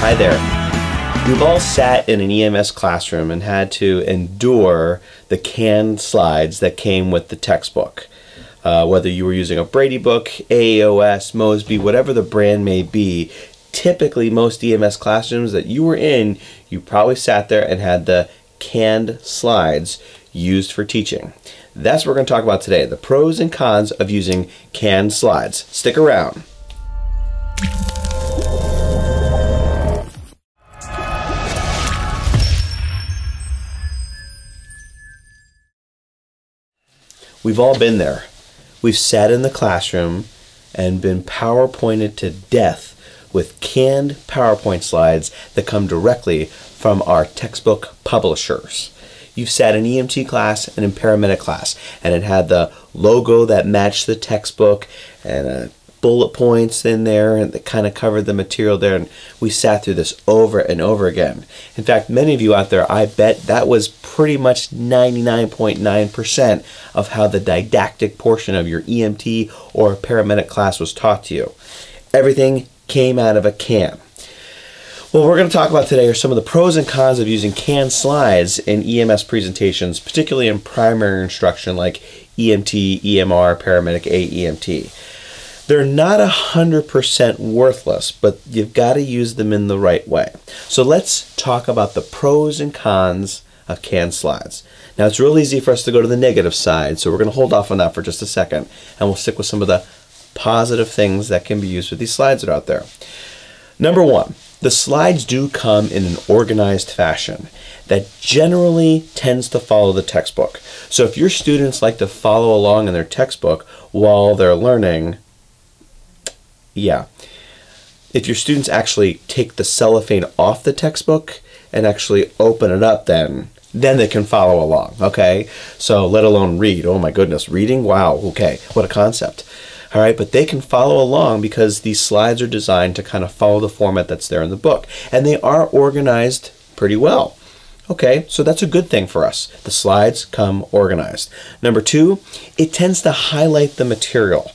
Hi there. We've all sat in an EMS classroom and had to endure the canned slides that came with the textbook. Whether you were using a Brady book, AAOS, Mosby, whatever the brand may be, typically most EMS classrooms that you were in, you probably sat there and had the canned slides used for teaching. That's what we're going to talk about today, the pros and cons of using canned slides. Stick around. We've all been there. We've sat in the classroom and been PowerPointed to death with canned PowerPoint slides that come directly from our textbook publishers. You've sat in EMT class and in paramedic class, and it had the logo that matched the textbook and bullet points in there, and that kind of covered the material there, and we sat through this over and over again. In fact, many of you out there, I bet that was pretty much 99.9% of how the didactic portion of your EMT or paramedic class was taught to you. Everything came out of a can. What we're going to talk about today are some of the pros and cons of using canned slides in EMS presentations, particularly in primary instruction like EMT, EMR, paramedic, AEMT. They're not 100% worthless, but you've got to use them in the right way. So let's talk about the pros and cons of canned slides. Now it's real easy for us to go to the negative side, so we're going to hold off on that for just a second, and we'll stick with some of the positive things that can be used with these slides that are out there. Number one, the slides do come in an organized fashion that generally tends to follow the textbook. So if your students like to follow along in their textbook while they're learning, if your students actually take the cellophane off the textbook and actually open it up, then they can follow along, okay? So let alone read. Oh my goodness, reading? Wow, okay, what a concept. All right, but they can follow along because these slides are designed to kind of follow the format that's there in the book. And they are organized pretty well. Okay, so that's a good thing for us. The slides come organized. Number two, it tends to highlight the material.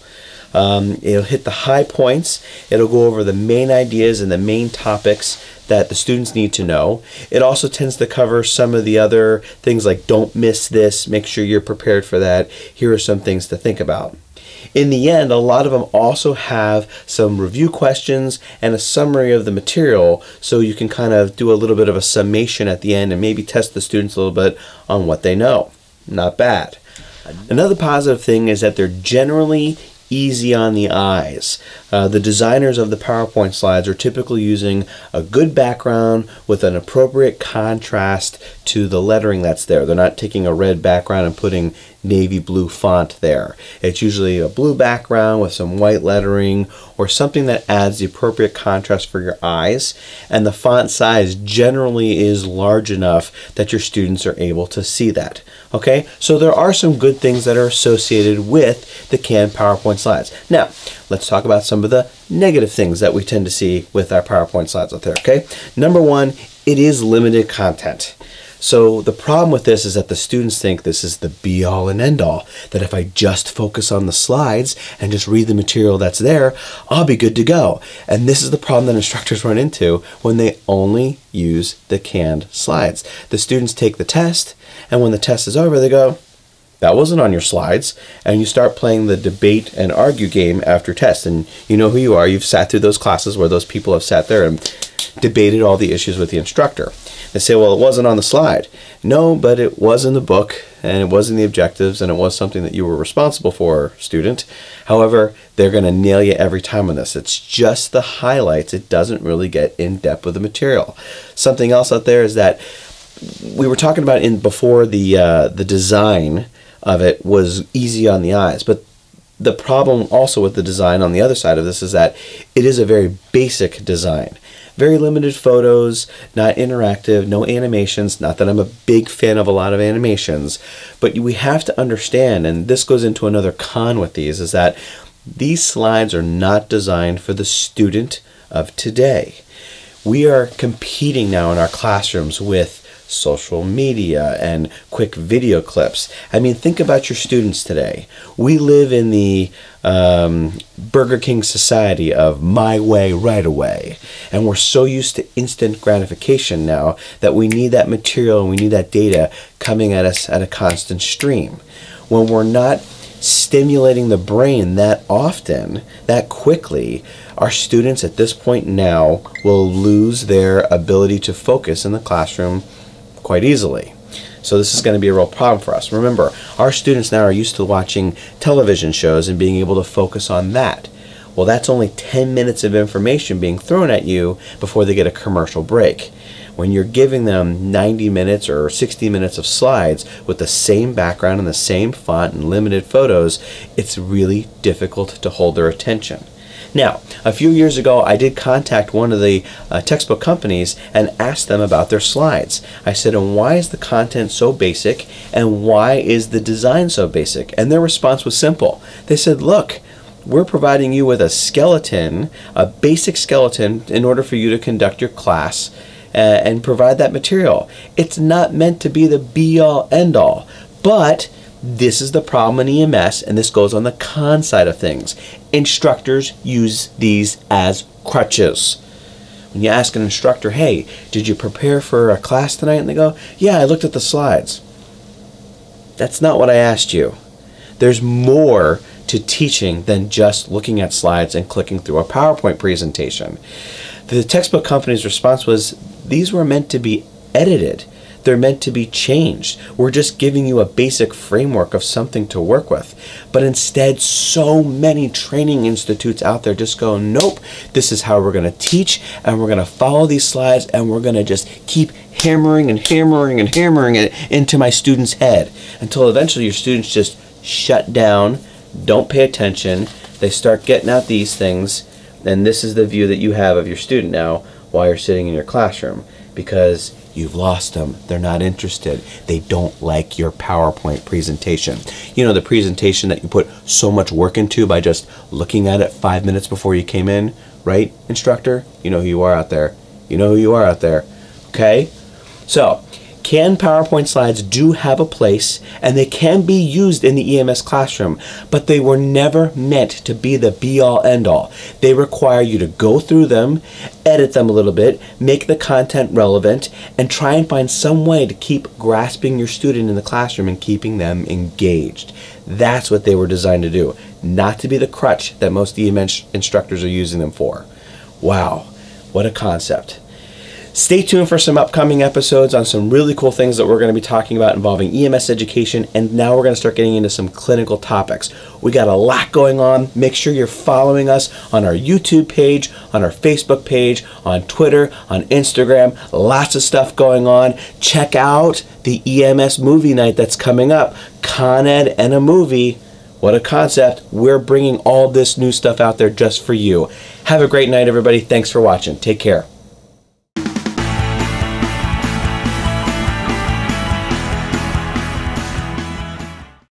It'll hit the high points. It'll go over the main ideas and the main topics that the students need to know. It also tends to cover some of the other things like don't miss this, make sure you're prepared for that. Here are some things to think about. In the end, a lot of them also have some review questions and a summary of the material, so you can kind of do a little bit of a summation at the end and maybe test the students a little bit on what they know. Not bad. Another positive thing is that they're generally easy on the eyes. The designers of the PowerPoint slides are typically using a good background with an appropriate contrast to the lettering that's there. They're not taking a red background and putting navy blue font there. It's usually a blue background with some white lettering or something that adds the appropriate contrast for your eyes, and the font size generally is large enough that your students are able to see that. Okay, so there are some good things that are associated with the canned PowerPoint slides. Now, let's talk about some of the negative things that we tend to see with our PowerPoint slides out there, okay? Number one, it is limited content. So the problem with this is that the students think this is the be-all and end-all, that if I just focus on the slides and just read the material that's there, I'll be good to go. And this is the problem that instructors run into when they only use the canned slides. The students take the test, and when the test is over, they go, that wasn't on your slides, and you start playing the debate and argue game after test. And you know who you are. You've sat through those classes where those people have sat there and debated all the issues with the instructor. They say, well, it wasn't on the slide. No, but it was in the book, and it was in the objectives, and it was something that you were responsible for, student. However, they're going to nail you every time on this. It's just the highlights. It doesn't really get in depth with the material. Something else out there is that we were talking about before the design of it was easy on the eyes, but the problem also with the design on the other side of this is that it is a very basic design. Very limited photos, not interactive, no animations. Not that I'm a big fan of a lot of animations, but we have to understand, and this goes into another con with these, is that these slides are not designed for the student of today. We are competing now in our classrooms with social media and quick video clips. I mean, think about your students today. We live in the Burger King society of my way, right away. And we're so used to instant gratification now that we need that material and we need that data coming at us at a constant stream. When we're not stimulating the brain that often, that quickly, our students at this point now will lose their ability to focus in the classroom quite easily. So this is going to be a real problem for us. Remember, our students now are used to watching television shows and being able to focus on that. Well, that's only 10 minutes of information being thrown at you before they get a commercial break. When you're giving them 90 minutes or 60 minutes of slides with the same background and the same font and limited photos, it's really difficult to hold their attention. Now, a few years ago, I did contact one of the textbook companies and asked them about their slides. I said, and why is the content so basic, and why is the design so basic? And their response was simple. They said, look, we're providing you with a skeleton, a basic skeleton, in order for you to conduct your class and provide that material. It's not meant to be the be-all, end-all, but this is the problem in EMS, and this goes on the con side of things. Instructors use these as crutches. When you ask an instructor, hey, did you prepare for a class tonight? And they go, yeah, I looked at the slides. That's not what I asked you. There's more to teaching than just looking at slides and clicking through a PowerPoint presentation. The textbook company's response was, these were meant to be edited. They're meant to be changed. We're just giving you a basic framework of something to work with. But instead, so many training institutes out there just go, nope, this is how we're going to teach, and we're going to follow these slides, and we're going to just keep hammering and hammering and hammering it into my student's head until eventually your students just shut down, don't pay attention, they start getting out these things, and this is the view that you have of your student now while you're sitting in your classroom, because you've lost them. They're not interested. They don't like your PowerPoint presentation. You know, the presentation that you put so much work into by just looking at it 5 minutes before you came in, right, instructor? You know who you are out there. You know who you are out there. Okay? So, can PowerPoint slides do have a place, and they can be used in the EMS classroom, but they were never meant to be the be-all, end-all. They require you to go through them, edit them a little bit, make the content relevant, and try and find some way to keep grasping your student in the classroom and keeping them engaged. That's what they were designed to do, not to be the crutch that most EMS instructors are using them for. Wow, what a concept. Stay tuned for some upcoming episodes on some really cool things that we're going to be talking about involving EMS education, and now we're going to start getting into some clinical topics. We got a lot going on. Make sure you're following us on our YouTube page, on our Facebook page, on Twitter, on Instagram. Lots of stuff going on. Check out the EMS movie night that's coming up. Con Ed and a movie. What a concept. We're bringing all this new stuff out there just for you. Have a great night, everybody. Thanks for watching. Take care.